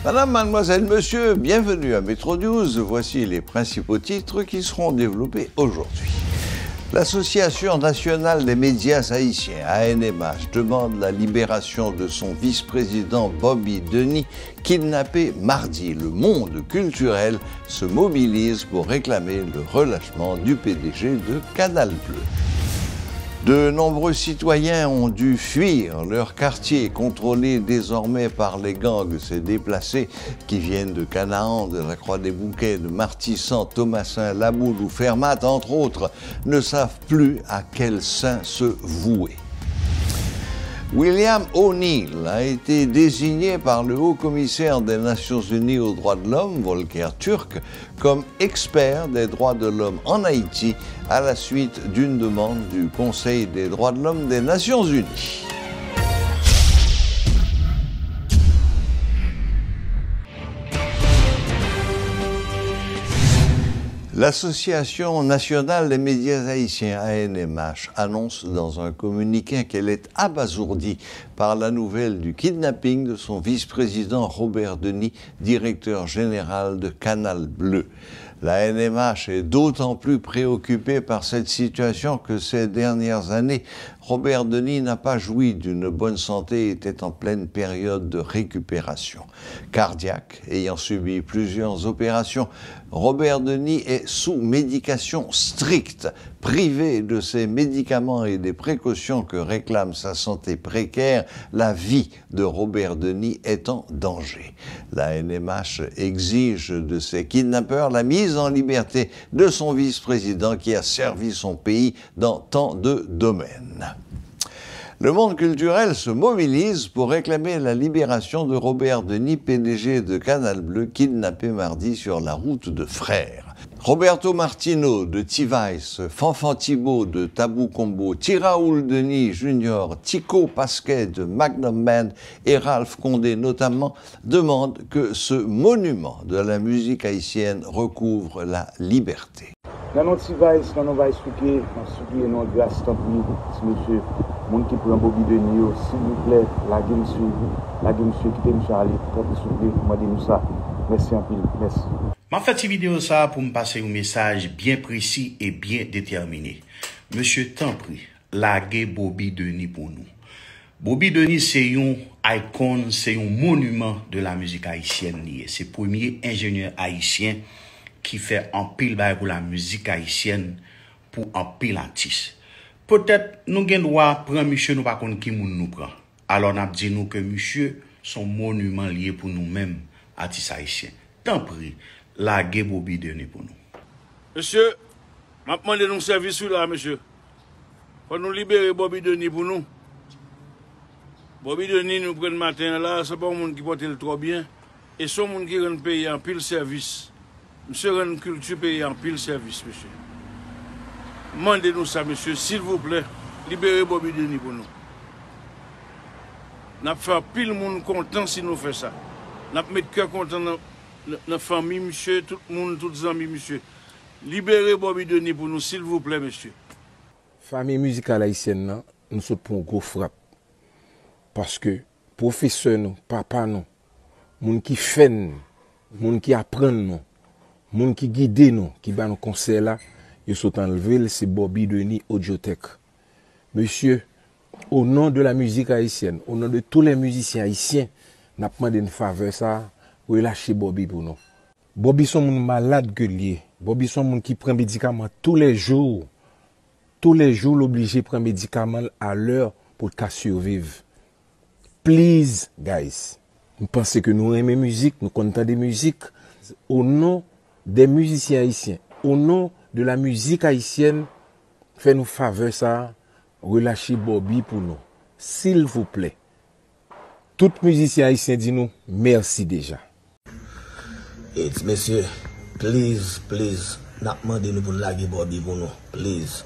Madame, mademoiselle, monsieur, bienvenue à Métro News. Voici les principaux titres qui seront développés aujourd'hui. L'Association nationale des médias haïtiens, ANMH, demande la libération de son vice-président Bobby Denis, kidnappé mardi. Le monde culturel se mobilise pour réclamer le relâchement du PDG de Canal Bleu. De nombreux citoyens ont dû fuir leur quartier, contrôlé désormais par les gangs. Ces déplacés qui viennent de Canaan, de la Croix-des-Bouquets, de Martissan, Thomasin, Lamoule ou Fermat, entre autres, ne savent plus à quel saint se vouer. William O'Neill a été désigné par le haut-commissaire des Nations Unies aux droits de l'homme, Volker Turk, comme expert des droits de l'homme en Haïti à la suite d'une demande du Conseil des droits de l'homme des Nations Unies. L'Association nationale des médias haïtiens, ANMH, annonce dans un communiqué qu'elle est abasourdie par la nouvelle du kidnapping de son vice-président Robert Denis, directeur général de Canal Bleu. La ANMH est d'autant plus préoccupée par cette situation que ces dernières années, Robert Denis n'a pas joui d'une bonne santé et était en pleine période de récupération. Cardiaque, ayant subi plusieurs opérations, Robert Denis est sous médication stricte, privé de ses médicaments et des précautions que réclame sa santé précaire. La vie de Robert Denis est en danger. La ANMH exige de ses kidnappeurs la mise en liberté de son vice-président qui a servi son pays dans tant de domaines. Le monde culturel se mobilise pour réclamer la libération de Robert Denis, PDG de Canal Bleu, kidnappé mardi sur la route de Frères. Roberto Martino de T-Vice, Fanfan Thibault de Tabou Combo, Tiraoul Denis Jr., Tico Pasquet de Magnum Band et Ralph Condé notamment demandent que ce monument de la musique haïtienne recouvre la liberté. Dans notre T-Vice, dans nos Vice souqués, notre grâce, tant pis, monsieur, monde qui prend Bobby Denis, s'il vous plaît, la game quittez monsieur Ali, tant pis, s'il vous plaît, moi dis-nous ça. Merci un peu, merci. Je fais cette vidéo ça pour me passer un message bien précis et bien déterminé. Monsieur Tampri, laguez Bobby Denis pour nous. Bobby Denis, c'est un icône, c'est un monument de la musique haïtienne. C'est le premier ingénieur haïtien qui fait un pile bail pour la musique haïtienne pour un pile artiste. Peut-être nous avons droit prendre monsieur, nous pas connaître qui nous prend. Alors nous dit nous que monsieur son monument lié pour nous-mêmes artistes haïtiens. Tant pis, laguez Bobby Denis pour nous. Monsieur, m'a demandé nous service là, monsieur. Faut nous libérer Bobby Denis pour nous. Bobby Denis nous prend le matin là, c'est pas un monde qui porte le trop bien. Et c'est un monde qui rend payer en pile service. Monsieur rend culture payer en pile service, monsieur. Mandez-nous ça, monsieur, s'il vous plaît. Libérez Bobby Denis pour nous. Nous fait pile monde content si nous faisons ça. Nous mettons cœur content dans la famille, monsieur, tout le monde, tous les amis, monsieur. Libérez Bobby Denis pour nous, s'il vous plaît, monsieur. Famille musicale haïtienne, nous sommes pour un gros frappe. Parce que professeurs, nous, papa, nous, gens qui fait, gens qui apprennent, nous, gens qui guident, nous, qui bat nos conseils là, ils sont enlevés, c'est Bobby Denis Audiotech. Monsieur, au nom de la musique haïtienne, au nom de tous les musiciens haïtiens, nous avons demandé une faveur, ça, relâchez Bobby pour nous. Bobby sont un malade que lié. Bobby sont un qui prend médicaments tous les jours. Tous les jours, l'obligé de prendre médicaments à l'heure pour qu'à survivre. Please, guys. Nous pensons que nous aimons la musique, nous comptons des musiques. Au nom des musiciens haïtiens, au nom de la musique haïtienne, faites-nous faveur ça, relâchez Bobby pour nous. S'il vous plaît. Tout musicien haïtien dit nous merci déjà. It's monsieur, please, n'a demandé nous pour laguer Bobby pour nous, please.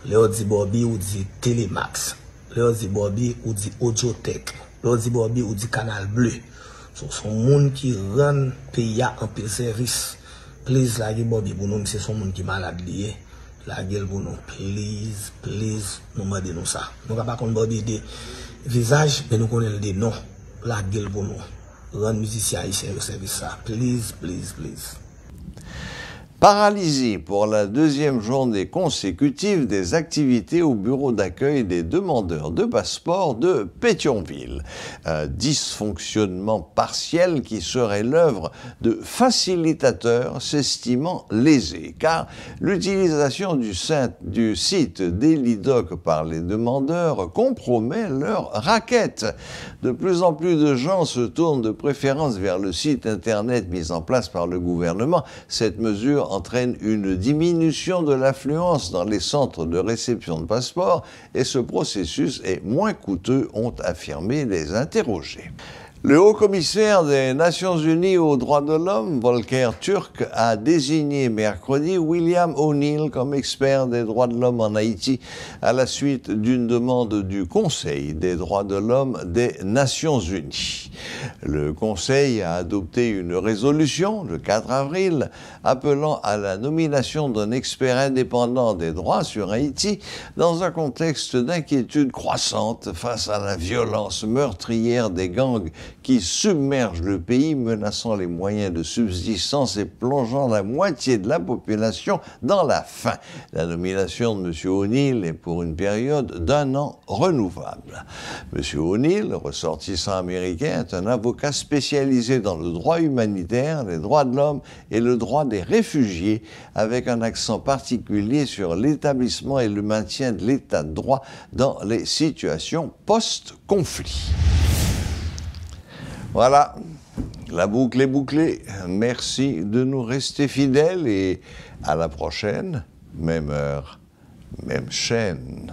Léo dit Bobby ou dit Telemax. Léo dit Bobby ou dit Audiotech. Léo dit Bobby ou dit Canal Bleu. So, son monde qui rend pays en peu service. Please laguer Bobby pour nous, c'est son monde qui malade lié. Laguer pour nous, please, nous demandez nous ça. Nous n'avons pas qu'on Bobby des visages, mais nous connaissons des noms. Laguer pour nous. rendre musiciens haïtiens le service ça. Please, please, please. Paralysie pour la deuxième journée consécutive des activités au bureau d'accueil des demandeurs de passeport de Pétionville. Un dysfonctionnement partiel qui serait l'œuvre de facilitateurs s'estimant lésés, car l'utilisation du site Delidoc par les demandeurs compromet leur raquette. De plus en plus de gens se tournent de préférence vers le site internet mis en place par le gouvernement. Cette mesure entraîne une diminution de l'affluence dans les centres de réception de passeports et ce processus est moins coûteux, ont affirmé les interrogés. Le haut-commissaire des Nations Unies aux droits de l'homme, Volker Turk, a désigné mercredi William O'Neill comme expert des droits de l'homme en Haïti à la suite d'une demande du Conseil des droits de l'homme des Nations Unies. Le Conseil a adopté une résolution le 4 avril appelant à la nomination d'un expert indépendant des droits sur Haïti dans un contexte d'inquiétude croissante face à la violence meurtrière des gangs qui submerge le pays, menaçant les moyens de subsistance et plongeant la moitié de la population dans la faim. La nomination de M. O'Neill est pour une période d'1 an renouvelable. M. O'Neill, ressortissant américain, est un avocat spécialisé dans le droit humanitaire, les droits de l'homme et le droit des réfugiés, avec un accent particulier sur l'établissement et le maintien de l'état de droit dans les situations post-conflit. Voilà, la boucle est bouclée. Merci de nous rester fidèles et à la prochaine, même heure, même chaîne.